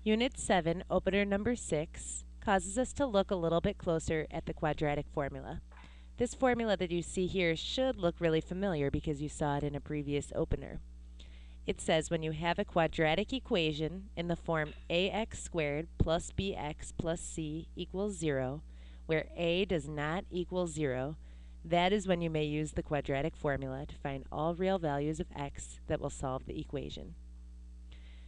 Unit 7, opener number 6, causes us to look a little bit closer at the quadratic formula. This formula that you see here should look really familiar because you saw it in a previous opener. It says when you have a quadratic equation in the form ax squared plus bx plus c equals 0, where a does not equal 0, that is when you may use the quadratic formula to find all real values of x that will solve the equation.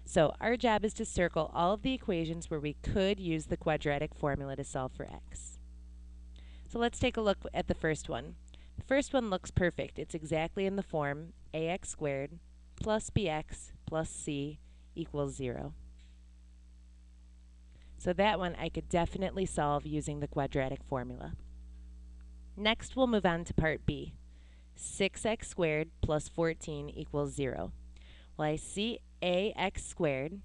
So our job is to circle all of the equations where we could use the quadratic formula to solve for x. So let's take a look at the first one. The first one looks perfect. It's exactly in the form ax squared plus bx plus c equals 0. So that one I could definitely solve using the quadratic formula. Next we'll move on to part B. 6x squared plus 14 equals 0. Well, I see ax squared,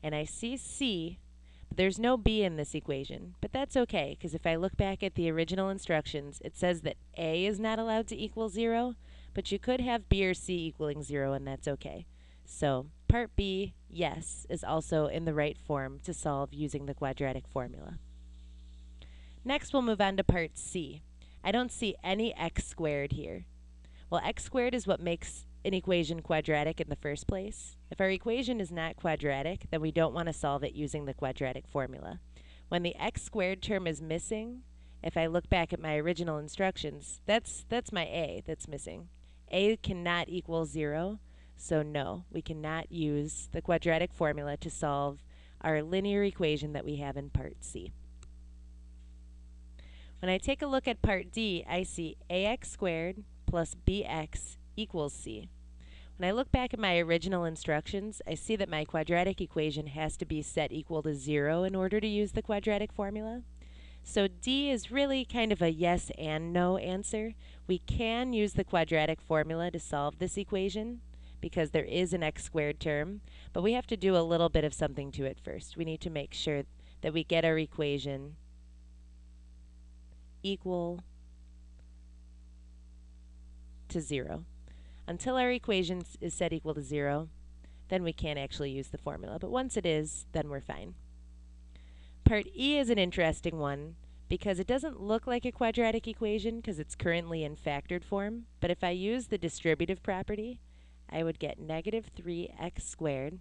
and I see c, but there's no b in this equation. But that's okay, because if I look back at the original instructions, it says that a is not allowed to equal 0, but you could have b or c equaling 0, and that's okay. So part B, yes, is also in the right form to solve using the quadratic formula. Next, we'll move on to part C. I don't see any x squared here. Well, x squared is what makes an equation quadratic in the first place. If our equation is not quadratic, then we don't want to solve it using the quadratic formula. When the x squared term is missing, if I look back at my original instructions, that's my a that's missing. A cannot equal 0, so no, we cannot use the quadratic formula to solve our linear equation that we have in part C. When I take a look at part D, I see ax squared plus bx equals c. When I look back at my original instructions, I see that my quadratic equation has to be set equal to 0 in order to use the quadratic formula. So D is really kind of a yes and no answer. We can use the quadratic formula to solve this equation because there is an x squared term, but we have to do a little bit of something to it first. We need to make sure that we get our equation equal to 0. Until our equation is set equal to 0, then we can't actually use the formula. But once it is, then we're fine. Part E is an interesting one because it doesn't look like a quadratic equation because it's currently in factored form. But if I use the distributive property, I would get negative 3x squared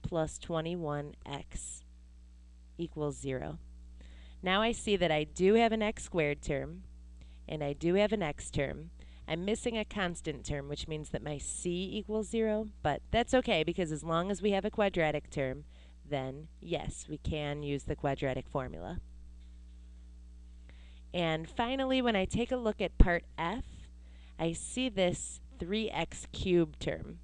plus 21x equals 0. Now I see that I do have an x squared term, and I do have an x term. I'm missing a constant term, which means that my c equals 0, but that's okay because as long as we have a quadratic term, then yes, we can use the quadratic formula. And finally, when I take a look at part F, I see this 3x cubed term.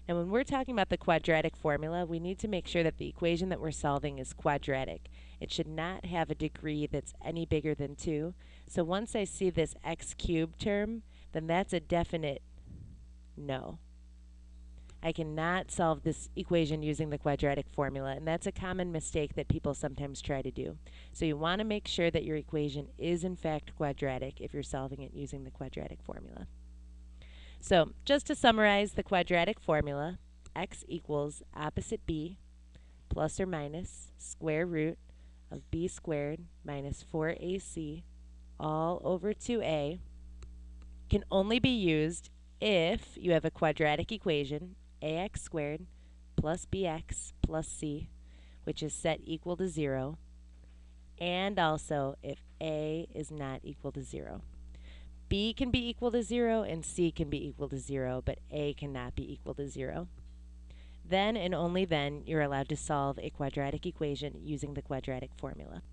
Now when we're talking about the quadratic formula, we need to make sure that the equation that we're solving is quadratic. It should not have a degree that's any bigger than 2. So once I see this x cubed term, then that's a definite no. I cannot solve this equation using the quadratic formula, and that's a common mistake that people sometimes try to do. So you want to make sure that your equation is in fact quadratic if you're solving it using the quadratic formula. So just to summarize the quadratic formula, x equals opposite b plus or minus square root of b squared minus 4ac all over 2a can only be used if you have a quadratic equation, ax squared plus bx plus c, which is set equal to 0, and also if a is not equal to 0. B can be equal to 0 and c can be equal to 0, but a cannot be equal to 0. Then and only then you're allowed to solve a quadratic equation using the quadratic formula.